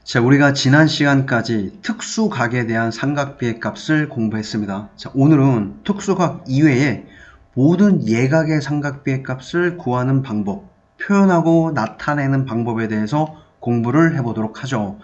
자, 우리가 지난 시간까지 특수각에 대한 삼각비의 값을 공부했습니다. 자, 오늘은 특수각 이외에 모든 예각의 삼각비의 값을 구하는 방법, 표현하고 나타내는 방법에 대해서 공부를 해보도록 하죠.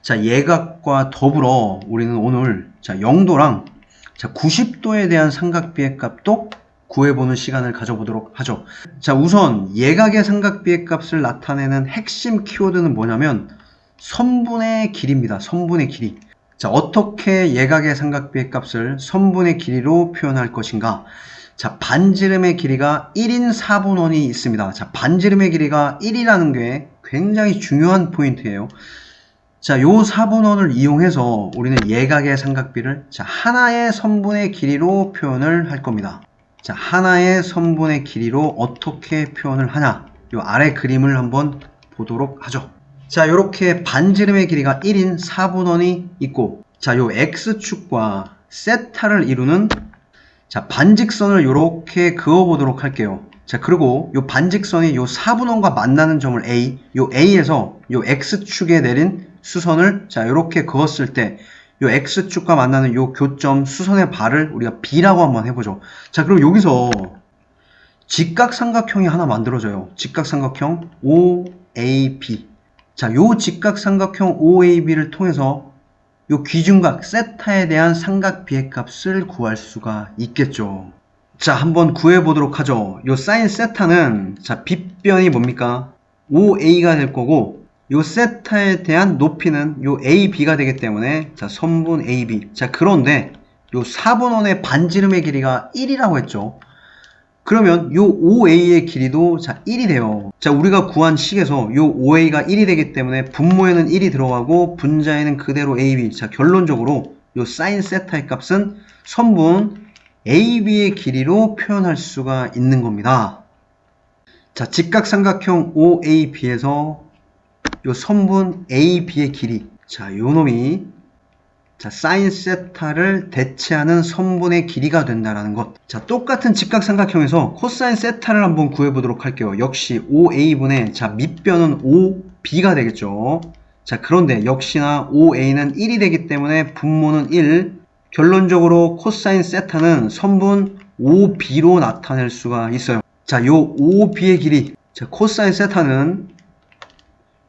자, 예각과 더불어 우리는 오늘 0도랑 90도에 대한 삼각비의 값도 구해보는 시간을 가져보도록 하죠. 자, 우선 예각의 삼각비의 값을 나타내는 핵심 키워드는 뭐냐면 선분의 길이입니다. 선분의 길이. 자, 어떻게 예각의 삼각비의 값을 선분의 길이로 표현할 것인가? 자, 반지름의 길이가 1인 4분원이 있습니다. 자, 반지름의 길이가 1이라는 게 굉장히 중요한 포인트예요. 자, 요 4분원을 이용해서 우리는 예각의 삼각비를 하나의 선분의 길이로 표현을 할 겁니다. 자, 하나의 선분의 길이로 어떻게 표현을 하냐? 요 아래 그림을 한번 보도록 하죠. 자, 요렇게 반지름의 길이가 1인 4분원이 있고, 자, 요 x축과 세타를 이루는 반직선을 요렇게 그어보도록 할게요. 자, 그리고 요 반직선이 요 4분원과 만나는 점을 A, 요 A에서 요 x축에 내린 수선을 요렇게 그었을 때 요 x축과 만나는 요 교점 수선의 발을 우리가 B라고 한번 해보죠. 자, 그럼 여기서 직각삼각형이 하나 만들어져요. 직각삼각형 OAB. 자, 요 직각삼각형 OAB를 통해서 요 기준각 세타에 대한 삼각비의 값을 구할 수가 있겠죠. 자, 한번 구해보도록 하죠. 요 사인 세타는 빗변이 뭡니까? OA가 될 거고, 요 세타에 대한 높이는 요 AB가 되기 때문에 선분 AB. 자, 그런데 요 4분원의 반지름의 길이가 1이라고 했죠. 그러면 요 OA의 길이도 1이 돼요. 자, 우리가 구한 식에서 요 OA가 1이 되기 때문에 분모에는 1이 들어가고 분자에는 그대로 AB. 자, 결론적으로 요 사인 세타의 값은 선분 AB의 길이로 표현할 수가 있는 겁니다. 자, 직각삼각형 OAB에서 요 선분 AB의 길이. 자, 요 놈이 사인 세타를 대체하는 선분의 길이가 된다라는 것. 자, 똑같은 직각삼각형에서 코사인 세타를 한번 구해보도록 할게요. 역시 OA분의 밑변은 OB가 되겠죠. 자, 그런데 역시나 OA는 1이 되기 때문에 분모는 1. 결론적으로 코사인 세타는 선분 OB로 나타낼 수가 있어요. 자, 요 OB의 길이. 자, 코사인 세타는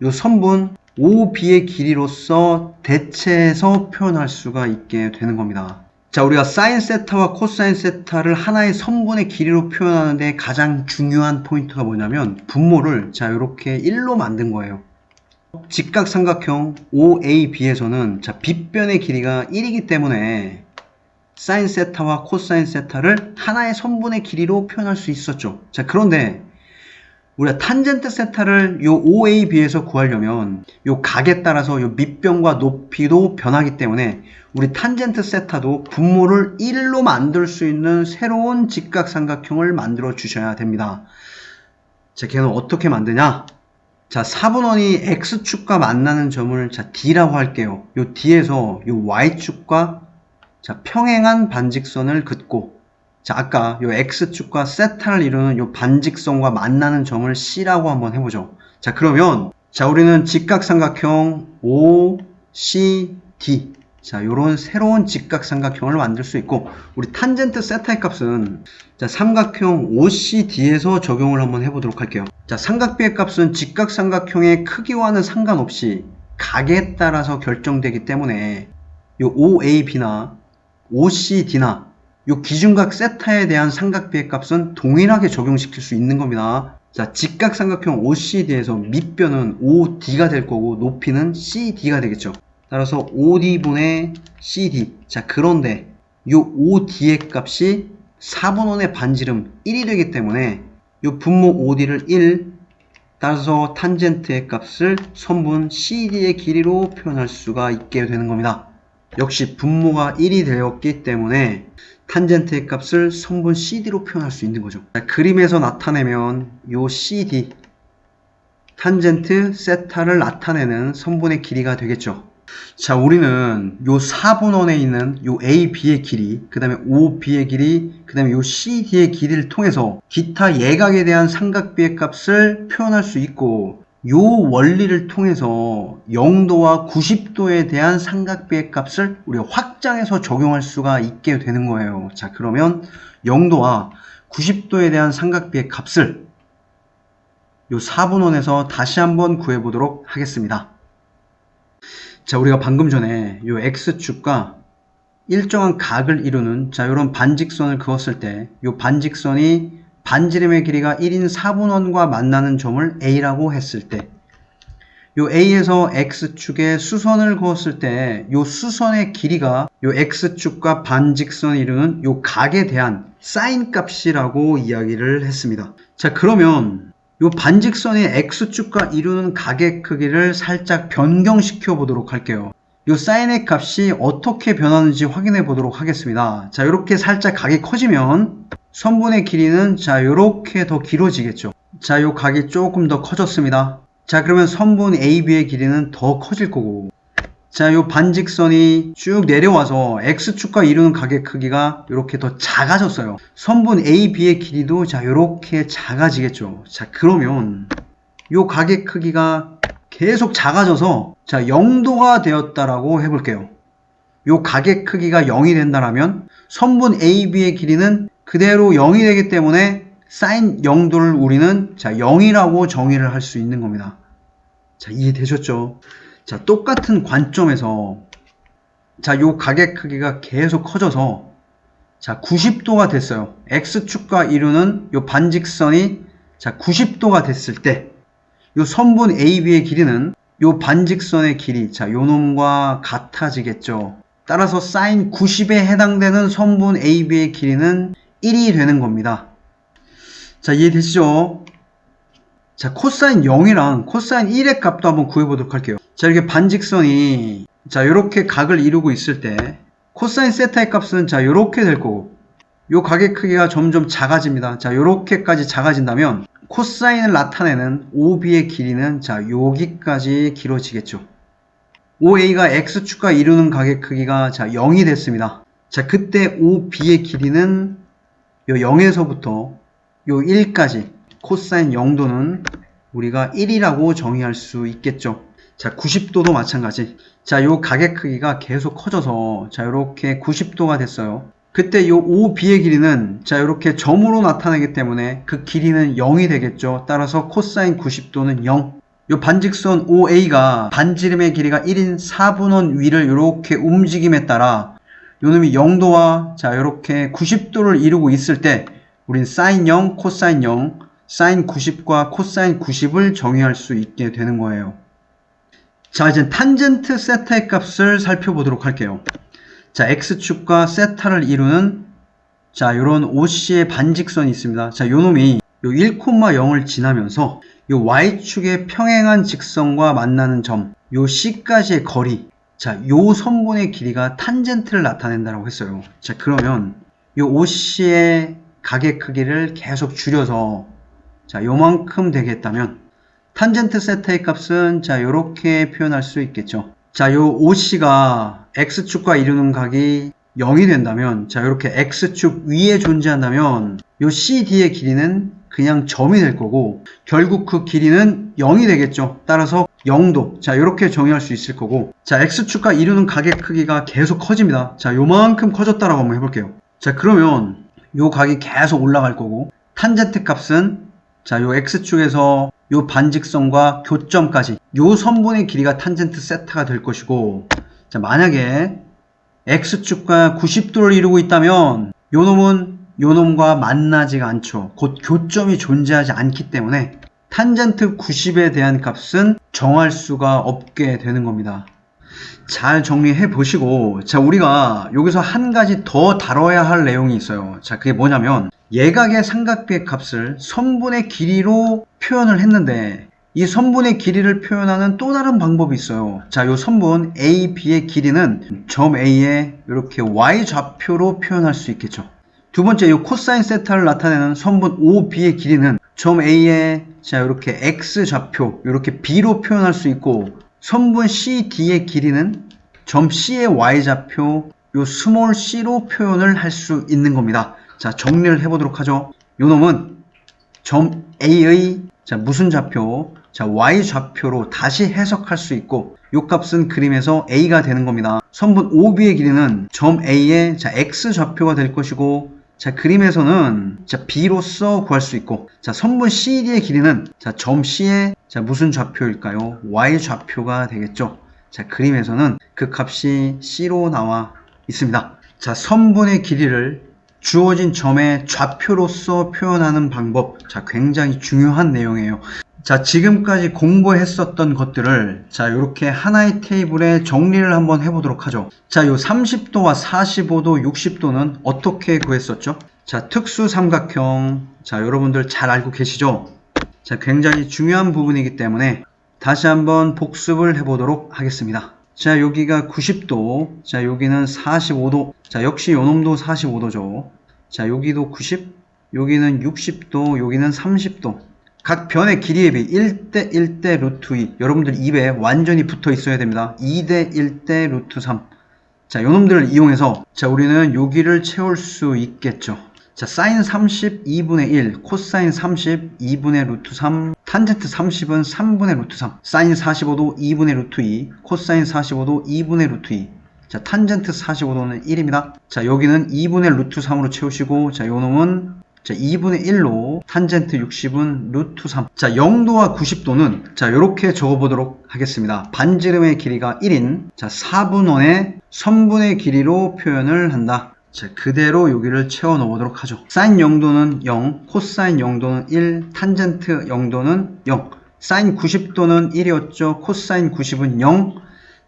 요 선분 OB의 길이로서 대체해서 표현할 수가 있게 되는 겁니다. 자, 우리가 사인 세타와 코사인 세타를 하나의 선분의 길이로 표현하는데 가장 중요한 포인트가 뭐냐면 분모를 이렇게 1로 만든 거예요. 직각삼각형 OAB에서는 빗변의 길이가 1이기 때문에 사인 세타와 코사인 세타를 하나의 선분의 길이로 표현할 수 있었죠. 자, 그런데 우리가 탄젠트 세타를 요 OAB에서 구하려면 요 각에 따라서 요 밑변과 높이도 변하기 때문에 우리 탄젠트 세타도 분모를 1로 만들 수 있는 새로운 직각삼각형을 만들어 주셔야 됩니다. 자, 걔는 어떻게 만드냐? 자, 4분원이 x축과 만나는 점을 D라고 할게요. 요 D에서 요 y축과 평행한 반직선을 긋고, 자, 아까 요 x축과 세타를 이루는 요 반직선과 만나는 점을 C라고 한번 해보죠. 자, 그러면 우리는 직각삼각형 OCD, 요런 새로운 직각삼각형을 만들 수 있고, 우리 탄젠트 세타의 값은 삼각형 OCD에서 적용을 한번 해보도록 할게요. 자, 삼각비의 값은 직각삼각형의 크기와는 상관없이 각에 따라서 결정되기 때문에 요 OAB나 OCD나 요 기준각 세타에 대한 삼각비의 값은 동일하게 적용시킬 수 있는 겁니다. 자, 직각삼각형 OCD에서 밑변은 OD가 될 거고 높이는 CD가 되겠죠. 따라서 OD분의 CD. 자, 그런데 요 OD의 값이 4분원의 반지름 1이 되기 때문에 요 분모 OD를 1, 따라서 탄젠트의 값을 선분 CD의 길이로 표현할 수가 있게 되는 겁니다. 역시 분모가 1이 되었기 때문에 탄젠트의 값을 선분 CD로 표현할 수 있는 거죠. 자, 그림에서 나타내면 요 CD, 탄젠트 세타를 나타내는 선분의 길이가 되겠죠. 자, 우리는 요 4분원에 있는 요 AB의 길이, 그 다음에 OB의 길이, 그 다음에 요 CD의 길이를 통해서 기타 예각에 대한 삼각비의 값을 표현할 수 있고, 요 원리를 통해서 0도와 90도에 대한 삼각비의 값을 우리가 확장해서 적용할 수가 있게 되는 거예요. 자, 그러면 0도와 90도에 대한 삼각비의 값을 요 4분원에서 다시 한번 구해보도록 하겠습니다. 자, 우리가 방금 전에 요 X축과 일정한 각을 이루는 이런 반직선을 그었을 때 요 반직선이 반지름의 길이가 1인 4분원과 만나는 점을 A라고 했을 때 요 A에서 X축에 수선을 그었을 때 요 수선의 길이가 요 X축과 반직선을 이루는 요 각에 대한 사인 값이라고 이야기를 했습니다. 자, 그러면 요 반직선의 X축과 이루는 각의 크기를 살짝 변경시켜 보도록 할게요. 요 사인의 값이 어떻게 변하는지 확인해 보도록 하겠습니다. 자, 이렇게 살짝 각이 커지면 선분의 길이는 자, 요렇게 더 길어지겠죠. 자, 요 각이 조금 더 커졌습니다. 자, 그러면 선분 AB의 길이는 더 커질 거고, 자, 요 반직선이 쭉 내려와서 X축과 이루는 각의 크기가 이렇게 더 작아졌어요. 선분 AB의 길이도 자, 요렇게 작아지겠죠. 자, 그러면 요 각의 크기가 계속 작아져서 자, 0도가 되었다라고 해볼게요. 요 각의 크기가 0이 된다라면 선분 AB의 길이는 그대로 0이 되기 때문에 사인 0도를 우리는 자, 0이라고 정의를 할 수 있는 겁니다. 자, 이해되셨죠? 자, 똑같은 관점에서 자, 요 각의 크기가 계속 커져서 자, 90도가 됐어요. X축과 이루는 요 반직선이 자, 90도가 됐을 때 요 선분 AB의 길이는 요 반직선의 길이 자, 요 놈과 같아지겠죠. 따라서 사인 90에 해당되는 선분 AB의 길이는 1이 되는 겁니다. 자, 이해되시죠? 자, 코사인 0이랑 코사인 1의 값도 한번 구해보도록 할게요. 자, 이렇게 반직선이 자, 요렇게 각을 이루고 있을 때 코사인 세타의 값은 자, 요렇게 될 거고 요 각의 크기가 점점 작아집니다. 자, 요렇게까지 작아진다면 코사인을 나타내는 OB의 길이는 자, 여기까지 길어지겠죠. OA가 X축과 이루는 각의 크기가 자, 0이 됐습니다. 자, 그때 OB의 길이는 요 0에서부터 요 1까지 코사인 0도는 우리가 1이라고 정의할 수 있겠죠. 자, 90도도 마찬가지. 자, 요 각의 크기가 계속 커져서 자, 요렇게 90도가 됐어요. 그때 요 OB의 길이는 자, 요렇게 점으로 나타나기 때문에 그 길이는 0이 되겠죠. 따라서 코사인 90도는 0. 요 반직선 OA가 반지름의 길이가 1인 4분원 위를 요렇게 움직임에 따라 요 놈이 0도와 자, 요렇게 90도를 이루고 있을 때 우린 사인 0, 코사인 0, 사인 90과 코사인 90을 정의할 수 있게 되는 거예요. 자, 이제 탄젠트 세타의 값을 살펴보도록 할게요. 자, X축과 세타를 이루는 자, 요런 OC의 반직선이 있습니다. 자, 요 놈이 요 1,0을 지나면서 요 Y축의 평행한 직선과 만나는 점, 요 C까지의 거리, 자, 요 선분의 길이가 탄젠트를 나타낸다고 했어요. 자, 그러면 요 OC의 각의 크기를 계속 줄여서 자, 요만큼 되겠다면 탄젠트 세타의 값은 자, 요렇게 표현할 수 있겠죠. 자, 요 OC가 X축과 이루는 각이 0이 된다면 자, 요렇게 X축 위에 존재한다면 요 CD의 길이는 그냥 점이 될 거고 결국 그 길이는 0이 되겠죠. 따라서 0도. 자, 요렇게 정의할 수 있을 거고 자, X축과 이루는 각의 크기가 계속 커집니다. 자, 요만큼 커졌다라고 한번 해볼게요. 자, 그러면 요 각이 계속 올라갈 거고 탄젠트 값은 자, 요 X축에서 요 반직선과 교점까지 요 선분의 길이가 탄젠트 세타가 될 것이고 자, 만약에 X축과 90도를 이루고 있다면 요 놈은 요 놈과 만나지가 않죠. 곧 교점이 존재하지 않기 때문에 탄젠트 90에 대한 값은 정할 수가 없게 되는 겁니다. 잘 정리해 보시고 자, 우리가 여기서 한 가지 더 다뤄야 할 내용이 있어요. 자, 그게 뭐냐면 예각의 삼각비의 값을 선분의 길이로 표현을 했는데 이 선분의 길이를 표현하는 또 다른 방법이 있어요. 자, 요 선분 A, B의 길이는 점 A에 이렇게 Y좌표로 표현할 수 있겠죠. 두 번째, 요 코사인 세타를 나타내는 선분 OB의 길이는 점 A에 자, 이렇게 X좌표, 이렇게 B로 표현할 수 있고 선분 CD의 길이는 점 C의 Y좌표, 요 스몰 c로 표현을 할 수 있는 겁니다. 자, 정리를 해보도록 하죠. 요 놈은 점 A의 자, 무슨 좌표? 자, y 좌표로 다시 해석할 수 있고 요 값은 그림에서 a가 되는 겁니다. 선분 OB의 길이는 점 A의 자, x 좌표가 될 것이고 자, 그림에서는 자, b로서 구할 수 있고 자, 선분 CD의 길이는 자, 점 C의 자, 무슨 좌표일까요? y 좌표가 되겠죠. 자, 그림에서는 그 값이 C로 나와 있습니다. 자, 선분의 길이를 주어진 점의 좌표로서 표현하는 방법. 자, 굉장히 중요한 내용이에요. 자, 지금까지 공부했었던 것들을 자, 이렇게 하나의 테이블에 정리를 한번 해보도록 하죠. 자, 요 30도와 45도, 60도는 어떻게 구했었죠? 자, 특수 삼각형. 자, 여러분들 잘 알고 계시죠? 자, 굉장히 중요한 부분이기 때문에 다시 한번 복습을 해보도록 하겠습니다. 자, 여기가 90도. 자, 여기는 45도. 자, 역시 요놈도 45도죠. 자, 여기도 90, 여기는 60도, 여기는 30도. 각 변의 길이에 비해 1대 1대 루트 2. 여러분들 입에 완전히 붙어 있어야 됩니다. 2대 1대 루트 3. 자, 요놈들을 이용해서 자, 우리는 여기를 채울 수 있겠죠. 자, 사인 30 2분의 1, 코사인 30 2분의 루트 3, 탄젠트 30은 3분의 루트 3, 사인 45도 2분의 루트 2, 코사인 45도 2분의 루트 2. 자, 탄젠트 45도는 1입니다. 자, 여기는 2분의 루트 3으로 채우시고 자, 요놈은 자, 2분의 1로 탄젠트 60은 루트 3. 자, 0도와 90도는 자, 요렇게 적어보도록 하겠습니다. 반지름의 길이가 1인 자, 4분원의 선분의 길이로 표현을 한다. 자, 그대로 여기를 채워 넣어보도록 하죠. 사인 0도는 0, 코사인 0도는 1, 탄젠트 0도는 0, 사인 90도는 1이었죠. 코사인 90은 0,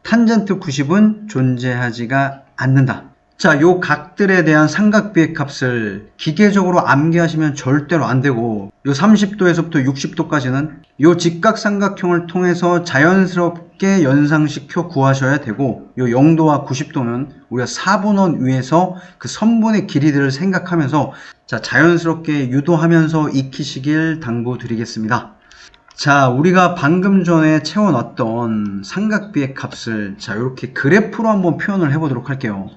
탄젠트 90은 존재하지가 않는다. 자, 요 각들에 대한 삼각비의 값을 기계적으로 암기하시면 절대로 안 되고 요 30도에서부터 60도까지는 요 직각삼각형을 통해서 자연스럽게 연상시켜 구하셔야 되고 요 0도와 90도는 우리가 4분원 위에서 그 선분의 길이들을 생각하면서 자, 자연스럽게 유도하면서 익히시길 당부드리겠습니다. 자, 우리가 방금 전에 채워놨던 삼각비의 값을 자, 이렇게 그래프로 한번 표현을 해보도록 할게요.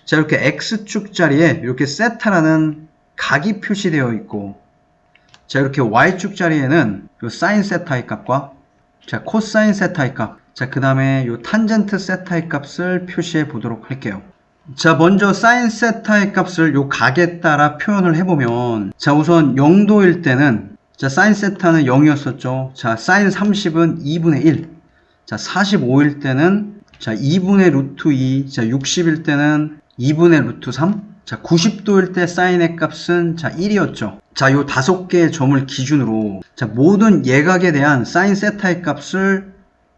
자, 이렇게 X축 자리에 이렇게 세타라는 각이 표시되어 있고 자, 이렇게 Y축 자리에는 요 사인 세타의 값과 자, 코사인 세타의 값, 자, 그 다음에 요 탄젠트 세타의 값을 표시해 보도록 할게요. 자, 먼저 사인 세타의 값을 요 각에 따라 표현을 해보면 자, 우선 0도일 때는 자, 사인 세타는 0이었었죠. 자, 사인 30은 2분의 1. 자, 45일 때는 자, 2분의 루트 2. 자, 60일 때는 2분의 루트 3. 자, 90도일 때 사인의 값은 자, 1이었죠. 자, 요 5개의 점을 기준으로 자, 모든 예각에 대한 사인 세타의 값을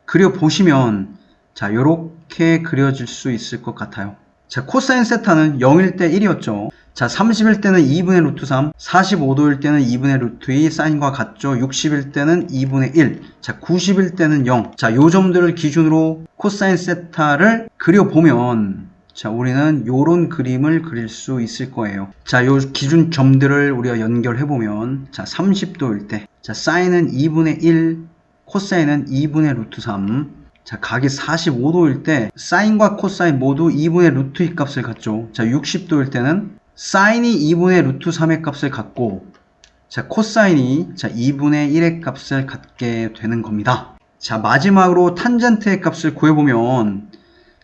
그려보시면 자, 요렇게 그려질 수 있을 것 같아요. 자, 코사인 세타는 0일 때 1이었죠. 자, 30일 때는 2분의 루트 3, 45도일 때는 2분의 루트 2, 사인과 같죠. 60일 때는 2분의 1, 자, 90일 때는 0. 자, 요 점들을 기준으로 코사인 세타를 그려보면 자, 우리는 요런 그림을 그릴 수 있을 거예요. 자, 요 기준 점들을 우리가 연결해보면 자, 30도일 때 자, 사인은 2분의 1, 코사인은 2분의 루트 3. 자, 각이 45도일 때 사인과 코사인 모두 2분의 루트 2 값을 갖죠. 자, 60도일 때는 사인이 2분의 루트 3의 값을 갖고 자, 코사인이 자, 2분의 1의 값을 갖게 되는 겁니다. 자, 마지막으로 탄젠트의 값을 구해보면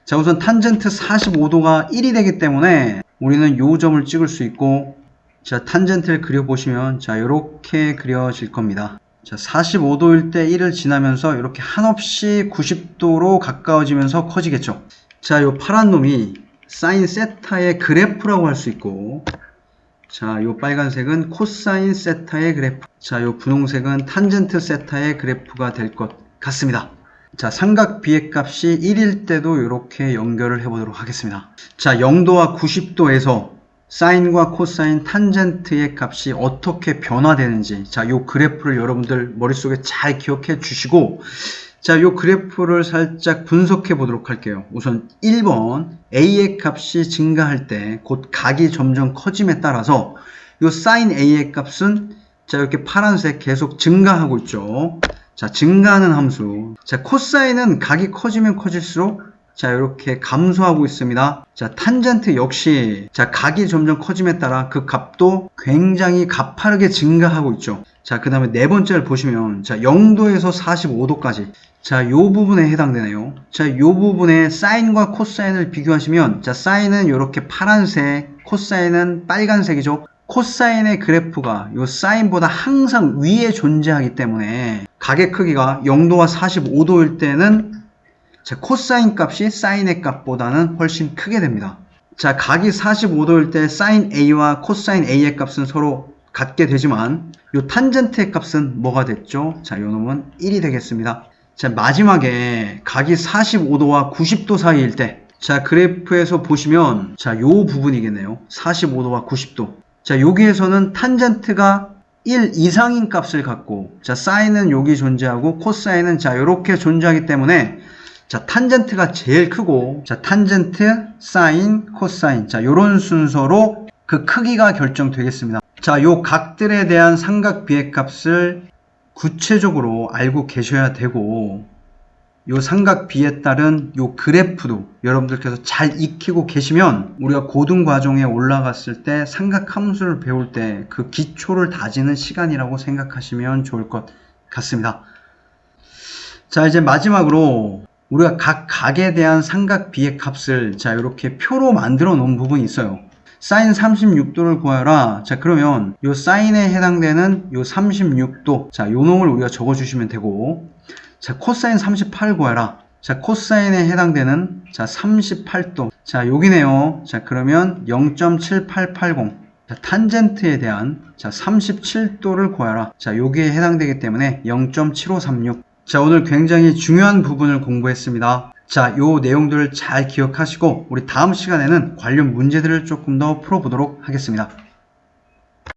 자, 우선 탄젠트 45도가 1이 되기 때문에 우리는 요 점을 찍을 수 있고 자, 탄젠트를 그려보시면 자, 요렇게 그려질 겁니다. 자, 45도일 때 1을 지나면서 이렇게 한없이 90도로 가까워지면서 커지겠죠. 자, 요 파란 놈이 사인 세타의 그래프라고 할 수 있고 자, 요 빨간색은 코사인 세타의 그래프, 자, 요 분홍색은 탄젠트 세타의 그래프가 될 것 같습니다. 자, 삼각 비의 값이 1일 때도 이렇게 연결을 해보도록 하겠습니다. 자, 0도와 90도에서 사인과 코사인, 탄젠트의 값이 어떻게 변화되는지 자, 요 그래프를 여러분들 머릿속에 잘 기억해 주시고 자, 요 그래프를 살짝 분석해 보도록 할게요. 우선 1번 A의 값이 증가할 때 곧 각이 점점 커짐에 따라서 요 사인 A의 값은 자, 이렇게 파란색 계속 증가하고 있죠. 자, 증가하는 함수. 자, 코사인은 각이 커지면 커질수록 자, 이렇게 감소하고 있습니다. 자, 탄젠트 역시 자, 각이 점점 커짐에 따라 그 값도 굉장히 가파르게 증가하고 있죠. 자, 그 다음에 네 번째를 보시면, 자, 0도에서 45도까지. 자, 요 부분에 해당되네요. 자, 요 부분에 사인과 코사인을 비교하시면, 자, 사인은 이렇게 파란색, 코사인은 빨간색이죠. 코사인의 그래프가 요 사인보다 항상 위에 존재하기 때문에 각의 크기가 0도와 45도일 때는 자, 코사인 값이 사인의 값보다는 훨씬 크게 됩니다. 자, 각이 45도일 때 사인 A와 코사인 A의 값은 서로 같게 되지만 요 탄젠트의 값은 뭐가 됐죠? 자, 요 놈은 1이 되겠습니다. 자, 마지막에 각이 45도와 90도 사이일 때 자, 그래프에서 보시면 자, 요 부분이겠네요. 45도와 90도. 자, 여기에서는 탄젠트가 1 이상인 값을 갖고 자, 사인은 여기 존재하고 코사인은 자, 요렇게 존재하기 때문에 자, 탄젠트가 제일 크고 자, 탄젠트, 사인, 코사인 자, 요런 순서로 그 크기가 결정되겠습니다. 자, 요 각들에 대한 삼각 비의 값을 구체적으로 알고 계셔야 되고 요 삼각 비에 따른 요 그래프도 여러분들께서 잘 익히고 계시면 우리가 고등 과정에 올라갔을 때 삼각 함수를 배울 때 그 기초를 다지는 시간이라고 생각하시면 좋을 것 같습니다. 자, 이제 마지막으로 우리가 각 각에 대한 삼각 비의 값을 자, 이렇게 표로 만들어 놓은 부분이 있어요. 사인 36도를 구하라. 자, 그러면 요 사인에 해당되는 요 36도. 자, 요 놈을 우리가 적어 주시면 되고. 자, 코사인 38 구하라. 자, 코사인에 해당되는 자, 38도. 자, 여기네요. 자, 그러면 0.7880. 자, 탄젠트에 대한 자, 37도를 구하라. 자, 여기에 해당되기 때문에 0.7536. 자, 오늘 굉장히 중요한 부분을 공부했습니다. 자, 요 내용들을 잘 기억하시고 우리 다음 시간에는 관련 문제들을 조금 더 풀어보도록 하겠습니다.